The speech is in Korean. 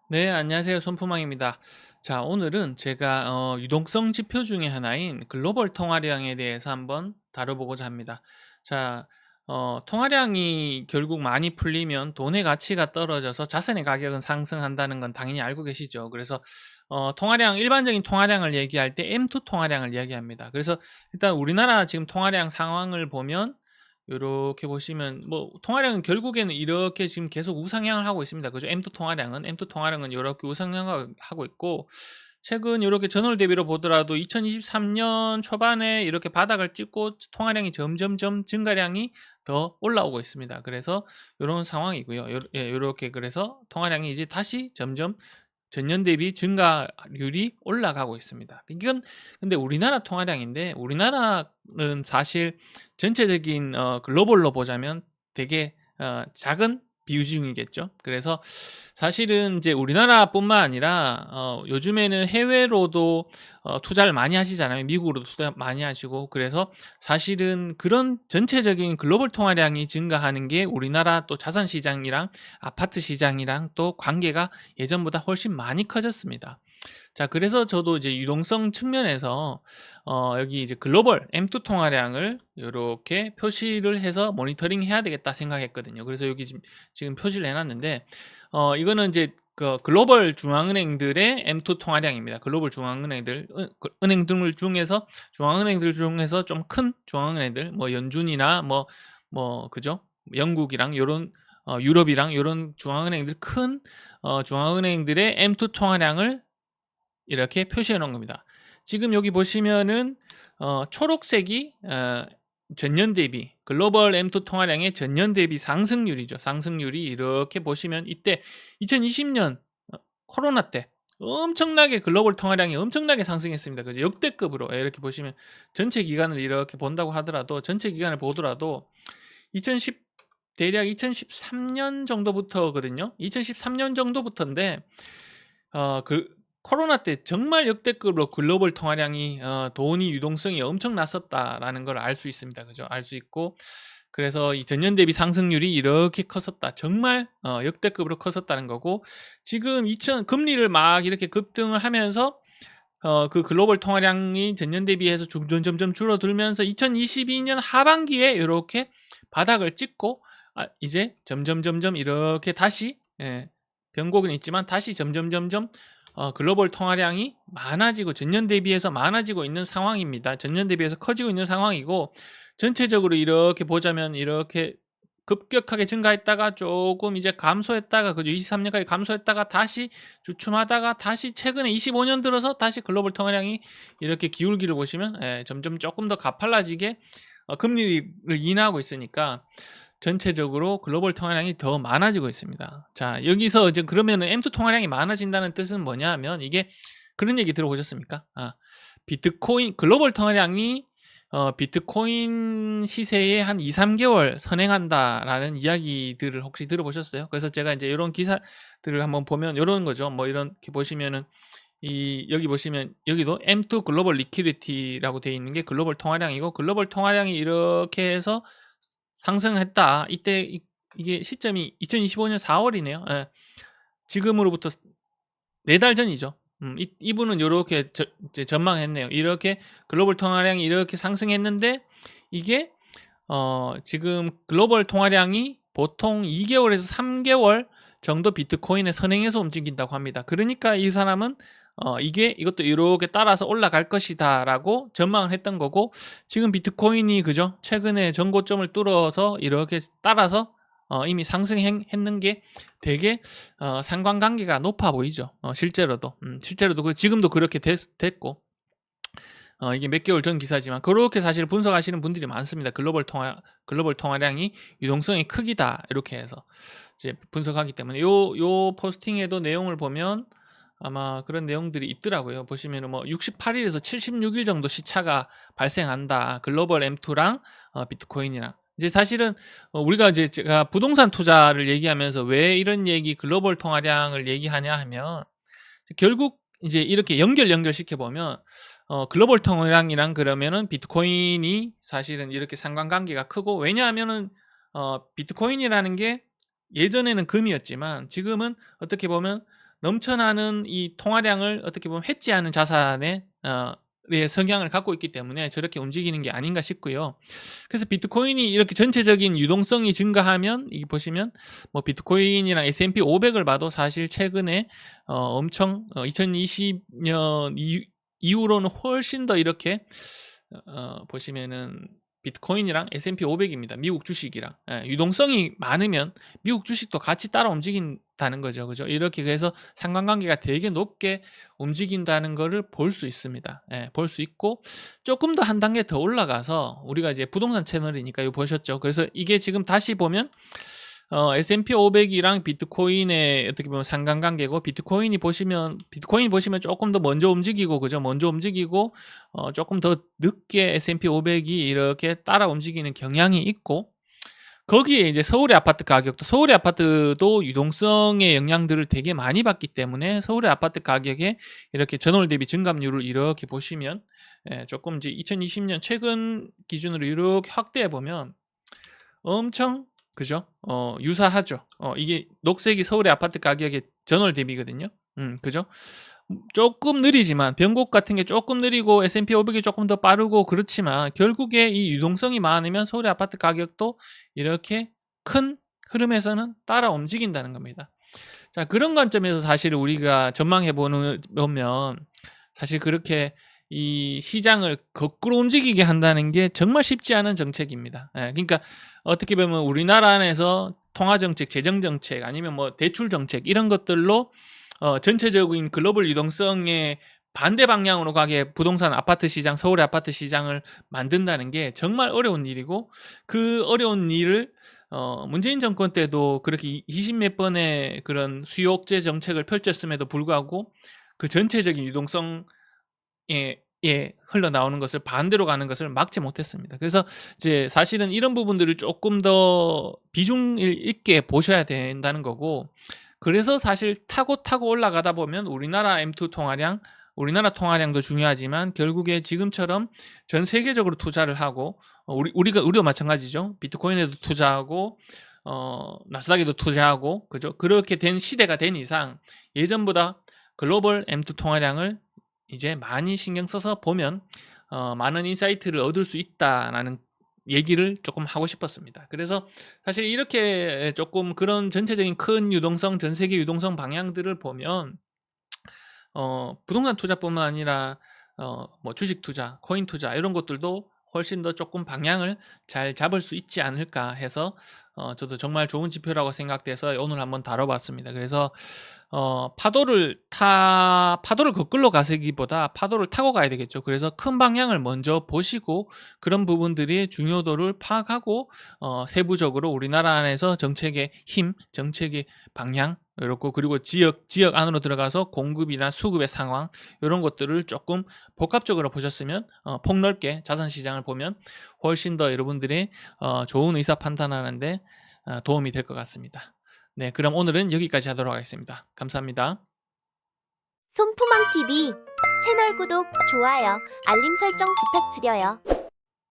네, 안녕하세요. 손프망입니다. 자, 오늘은 제가 유동성 지표 중에 하나인 글로벌 통화량에 대해서 한번 다뤄보고자 합니다. 자, 통화량이 결국 많이 풀리면 돈의 가치가 떨어져서 자산의 가격은 상승한다는 건 당연히 알고 계시죠. 그래서 일반적인 통화량을 얘기할 때 M2 통화량을 이야기합니다. 그래서 일단 우리나라 지금 통화량 상황을 보면 요렇게 보시면 뭐 통화량은 결국에는 이렇게 지금 계속 우상향을 하고 있습니다. 그죠? M2 통화량은 요렇게 우상향을 하고 있고, 최근 요렇게 전월 대비로 보더라도 2023년 초반에 이렇게 바닥을 찍고 통화량이 점점점 증가량이 더 올라오고 있습니다. 그래서 요런 상황이고요. 요렇게 그래서 통화량이 이제 다시 점점 전년 대비 증가율이 올라가고 있습니다. 이건 근데 우리나라 통화량인데, 우리나라는 사실 전체적인 글로벌로 보자면 되게 작은 비중이겠죠. 그래서 사실은 이제 우리나라뿐만 아니라 요즘에는 해외로도 투자를 많이 하시잖아요. 미국으로도 투자 많이 하시고. 그래서 사실은 그런 전체적인 글로벌 통화량이 증가하는 게 우리나라 또 자산 시장이랑 아파트 시장이랑 또 관계가 예전보다 훨씬 많이 커졌습니다. 자, 그래서 저도 이제 유동성 측면에서 여기 이제 글로벌 M2 통화량을 요렇게 표시를 해서 모니터링 해야 되겠다 생각했거든요. 그래서 여기 지금 표시를 해 놨는데, 이거는 이제 그 글로벌 중앙은행들의 M2 통화량입니다. 글로벌 중앙은행들, 중앙은행들 중에서 좀 큰 중앙은행들, 뭐 연준이나 그죠? 영국이랑 요런 유럽이랑 요런 중앙은행들, 큰 중앙은행들의 M2 통화량을 이렇게 표시해 놓은 겁니다. 지금 여기 보시면은 초록색이 전년 대비 글로벌 M2 통화량의 전년 대비 상승률이죠. 상승률이 이렇게 보시면 이때 2020년 코로나 때 엄청나게 글로벌 통화량이 엄청나게 상승했습니다. 그죠? 역대급으로. 이렇게 보시면 전체 기간을 이렇게 본다고 하더라도, 전체 기간을 보더라도 2010 대략 2013년 정도부터거든요. 2013년 정도부터인데 그 코로나 때 정말 역대급으로 글로벌 통화량이 돈이 유동성이 엄청났었다라는 걸 알 수 있습니다. 그죠? 알 수 있고, 그래서 이 전년 대비 상승률이 이렇게 컸었다. 정말 역대급으로 컸었다는 거고, 지금 2000 금리를 막 이렇게 급등을 하면서 그 글로벌 통화량이 전년 대비해서 점점 줄어들면서 2022년 하반기에 요렇게 바닥을 찍고, 이제 점점 이렇게 다시, 변곡은 있지만 다시 점점 글로벌 통화량이 많아지고 전년 대비해서 많아지고 있는 상황입니다. 전년 대비해서 커지고 있는 상황이고, 전체적으로 이렇게 보자면 이렇게 급격하게 증가했다가 조금 이제 감소했다가, 그죠? 23년까지 감소했다가 다시 주춤하다가 다시 최근에 25년 들어서 다시 글로벌 통화량이 이렇게 기울기를 보시면, 점점 조금 더 가팔라지게 금리를 인하하고 있으니까 전체적으로 글로벌 통화량이 더 많아지고 있습니다. 자, 여기서 이제 그러면은 M2 통화량이 많아진다는 뜻은 뭐냐 하면, 이게 그런 얘기 들어보셨습니까? 비트코인 글로벌 통화량이 비트코인 시세에 한 2-3개월 선행한다라는 이야기들을 혹시 들어보셨어요? 그래서 제가 이제 이런 기사들을 한번 보면 이런 거죠. 뭐 이렇게 보시면은, 여기 보시면 여기도 M2 글로벌 리퀴디티라고 되어 있는 게 글로벌 통화량이고, 글로벌 통화량이 이렇게 해서 상승했다. 이때 이게 시점이 2025년 4월이네요. 지금으로부터 4달 전이죠. 이분은 요렇게 이제 전망했네요. 이렇게 글로벌 통화량이 이렇게 상승했는데, 이게 지금 글로벌 통화량이 보통 2개월에서 3개월 정도 비트코인에 선행해서 움직인다고 합니다. 그러니까 이 사람은 이것도 이렇게 따라서 올라갈 것이다라고 전망을 했던 거고, 지금 비트코인이 그죠? 최근에 전고점을 뚫어서 이렇게 따라서 이미 상승했는 게 되게 상관관계가 높아 보이죠. 실제로도 지금도 그렇게 됐고, 이게 몇 개월 전 기사지만 그렇게 사실 분석하시는 분들이 많습니다. 글로벌 통화량이 유동성이 크기다, 이렇게 해서 이제 분석하기 때문에 요 포스팅에도 내용을 보면 아마 그런 내용들이 있더라고요. 보시면은 뭐 68일에서 76일 정도 시차가 발생한다. 글로벌 M2랑 비트코인이랑. 이제 사실은 우리가 이제 제가 부동산 투자를 얘기하면서 왜 이런 글로벌 통화량을 얘기하냐 하면, 결국 이제 이렇게 연결시켜 보면 글로벌 통화량이랑 그러면은 비트코인이 사실은 이렇게 상관관계가 크고, 왜냐하면은 비트코인이라는 게 예전에는 금이었지만 지금은 어떻게 보면 넘쳐나는 이 통화량을 어떻게 보면 해지하는 자산의 성향을 갖고 있기 때문에 저렇게 움직이는 게 아닌가 싶고요. 그래서 비트코인이 이렇게 전체적인 유동성이 증가하면 이게 보시면 뭐 비트코인이랑 S&P 500을 봐도 사실 최근에 엄청 2020년 이후로는 훨씬 더 이렇게 보시면은 비트코인이랑 S&P 500입니다. 미국 주식이랑. 유동성이 많으면 미국 주식도 같이 따라 움직인다는 거죠. 그죠? 이렇게 해서 상관관계가 되게 높게 움직인다는 거를 볼 수 있습니다. 볼 수 있고 조금 더 한 단계 더 올라가서 우리가 이제 부동산 채널이니까 이거 보셨죠? 그래서 이게 지금 다시 보면 S&P 500이랑 비트코인의 어떻게 보면 상관관계고 비트코인 보시면 조금 더 먼저 움직이고 그죠? 먼저 움직이고 조금 더 늦게 S&P 500이 이렇게 따라 움직이는 경향이 있고 거기에 이제 서울의 아파트도 유동성의 영향들을 되게 많이 받기 때문에 서울의 아파트 가격에 이렇게 전월 대비 증감률을 이렇게 보시면 조금 이제 2020년 최근 기준으로 이렇게 확대해 보면 엄청 그죠? 유사하죠. 이게 녹색이 서울의 아파트 가격의 전월 대비거든요. 그죠? 조금 느리지만 변곡 같은 게 조금 느리고 S&P 500이 조금 더 빠르고 그렇지만 결국에 이 유동성이 많으면 서울의 아파트 가격도 이렇게 큰 흐름에서는 따라 움직인다는 겁니다. 자, 그런 관점에서 사실 우리가 전망해 보면 사실 그렇게 이 시장을 거꾸로 움직이게 한다는 게 정말 쉽지 않은 정책입니다. 그러니까 어떻게 보면 우리나라 안에서 통화정책, 재정정책 아니면 뭐 대출정책 이런 것들로 전체적인 글로벌 유동성의 반대 방향으로 가게 부동산 아파트 시장, 서울의 아파트 시장을 만든다는 게 정말 어려운 일이고 그 어려운 일을 문재인 정권 때도 그렇게 20몇 번의 그런 수요 억제 정책을 펼쳤음에도 불구하고 그 전체적인 유동성에 흘러나오는 것을 반대로 가는 것을 막지 못했습니다. 그래서 이제 사실은 이런 부분들을 조금 더 비중 있게 보셔야 된다는 거고 그래서 사실 타고 올라가다 보면 우리나라 M2 통화량, 우리나라 통화량도 중요하지만 결국에 지금처럼 전 세계적으로 투자를 하고 우리도 마찬가지죠. 비트코인에도 투자하고 나스닥에도 투자하고 그죠? 그렇게 된 시대가 된 이상 예전보다 글로벌 M2 통화량을 이제 많이 신경 써서 보면 많은 인사이트를 얻을 수 있다라는 얘기를 조금 하고 싶었습니다. 그래서 사실 이렇게 조금 그런 전체적인 큰 유동성, 전 세계 유동성 방향들을 보면 부동산 투자뿐만 아니라 뭐 주식 투자, 코인 투자 이런 것들도 훨씬 더 조금 방향을 잘 잡을 수 있지 않을까 해서 저도 정말 좋은 지표라고 생각돼서 오늘 한번 다뤄봤습니다. 그래서 파도를 거꾸로 가세기보다 파도를 타고 가야 되겠죠. 그래서 큰 방향을 먼저 보시고 그런 부분들이 중요도를 파악하고 세부적으로 우리나라 안에서 정책의 힘, 정책의 방향 이렇고 그리고 지역 안으로 들어가서 공급이나 수급의 상황 이런 것들을 조금 복합적으로 보셨으면 폭넓게 자산 시장을 보면 훨씬 더 여러분들이 좋은 의사 판단하는데 도움이 될 것 같습니다. 네, 그럼 오늘은 여기까지 하도록 하겠습니다. 감사합니다. 손푸망TV 채널 구독, 좋아요, 알림 설정 부탁드려요.